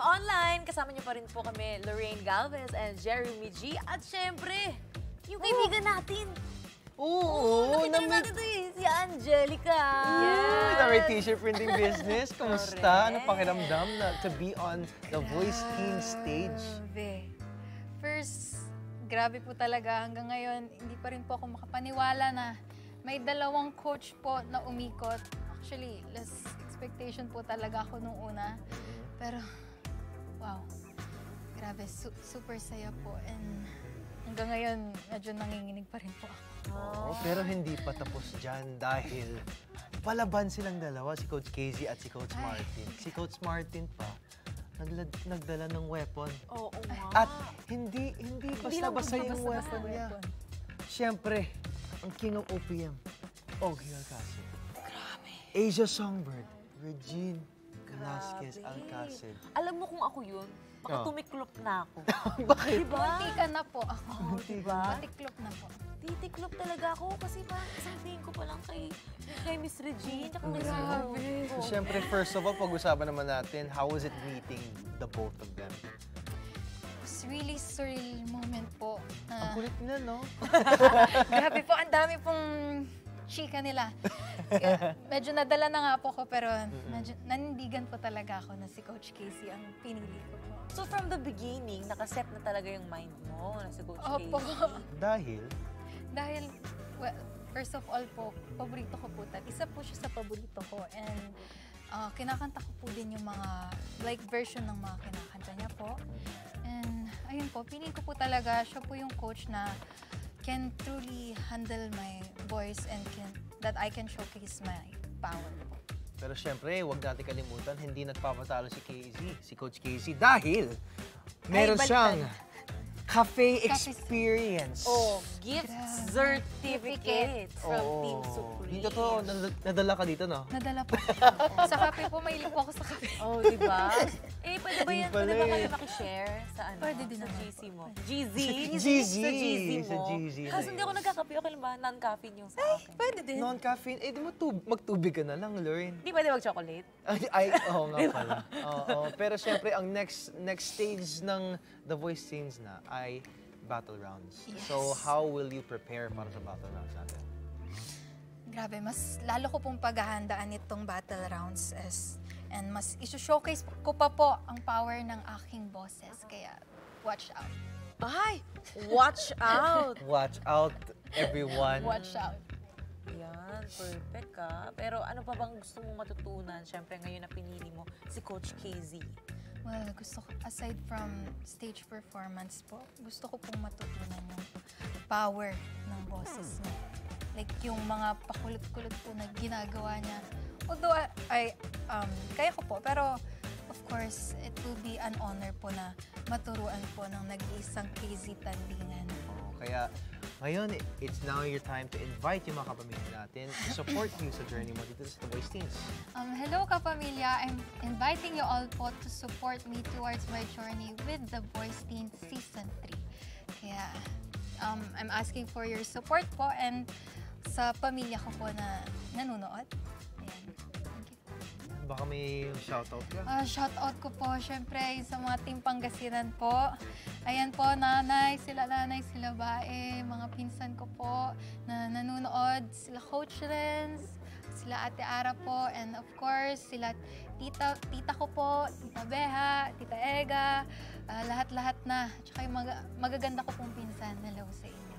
Online. Kasama niyo pa rin po kami, Lorraine Galvez and Jeremy G. At syempre, yung kaibigan natin. Oo, nakita natin ito si Angelica. Yes. Na may t-shirt printing business. Kamusta? Ano pakiramdam na to be on the Voice Teen stage? First, grabe po talaga. Hanggang ngayon, hindi pa rin po ako makapaniwala na may dalawang coach po na umikot. Actually, less expectation po talaga ako nung una. Pero, wow. Grabe, super saya po. And hanggang ngayon, medyo nanginginig pa rin po ako. Oo, pero hindi pa tapos dyan dahil palaban silang dalawa, si Coach Casey at si Coach Martin. Si Coach Martin pa, nagdala ng weapon. Oo nga. At hindi basta-basta yung weapon niya. Siyempre, ang King of OPM, Ogie Alcacid. Grabe. Asia Songbird, Regine Velasquez Alcacid. Alam mo kung ako yun, baka tumiklop na ako. Bakit? Diba? Munti ka na po ako. Diba? Patiklop na po. Titiklop talaga ako kasi parang isang tingin ko pa lang kay Miss Regine tsaka kay Grabe. So, siyempre, first of all, pag-usapan naman natin, how was it meeting the both of them? It's really surreal moment po. Ang kulit nila, no? Grabe po, ang dami pong chika nila. Kaya, medyo nadala na nga po ko, pero medyo nanindigan po talaga ako na si Coach Casey ang pinili ko po. So from the beginning, nakaset na talaga yung mind mo na si Coach Opo. Casey. Dahil, well, first of all po, paborito ko po. Isa po siya sa paborito ko. And kinakanta ko po din yung mga like version ng mga kinakanta niya po. And ayun po, piling ko po talaga siya po yung coach na can truly handle my voice and that I can showcase my power po. Pero siyempre, huwag natin kalimutan, hindi nagpapatalo si Casey, si Coach Casey, dahil meron siyang cafe experience. Oh, gift certificate from Team Supreme. Hindi totoo, nadala ka dito, no? Nadala po. Sa kape po, mahilig po ako sa kape. Oh, di ba? Pwede ba yan? Pwede ba kayo makishare sa ano? Pwede din sa naman GC po. mo. GZ? GZ. Sa GZ mo. Sa GZ na Kaso hindi ako nagkakape. Okay lang ba? Non-caffeine yung sa akin. Pwede din. Non-caffeine, di mo magtubig ka na lang, Lorraine. Hindi pwede mag-chocolate? Oo nga pala. Oo, pero siyempre, ang next stage ng The Voice Teens na ay battle rounds. Yes. So, how will you prepare para sa battle rounds natin? Grabe, mas lalo ko pong paghahandaan itong battle rounds and mas iso-showcase ko pa po ang power ng aking boses. Kaya, watch out. Ay! Watch out! Watch out, everyone. Watch out. Yan, perfect ka. Pero ano pa bang gusto mong matutunan? Siyempre, ngayon na pinili mo si Coach Casey. Well, gusto ko, aside from stage performance po, gusto ko pong matutunan yung power ng boses niya. Like yung mga pakulit-kulit po na ginagawa niya. Although, kaya ko po, pero of course, it will be an honor po na maturuan po ng nag-iisang Casey Tandingan. Kaya ngayon, it's now your time to invite yung mga kapamilya natin to support you sa journey mo dito sa The Voice Teens. Hello kapamilya, I'm inviting you all po to support me towards my journey with The Voice Teens Season 3. Kaya I'm asking for your support po and sa pamilya ko po na nanonood. Ayan. Thank you. Baka may shoutout ka? Shoutout ko po syempre sa mga Team Pangasinan po. Ayan po, nanay, sila bae, mga pinsan ko po na nanonood, sila Coach Renz, sila Ate Ara po, and of course, sila tita ko po, Tita Beha, Tita Ega, lahat-lahat na. Tsaka yung magaganda ko pong pinsan. Hello sa inyo.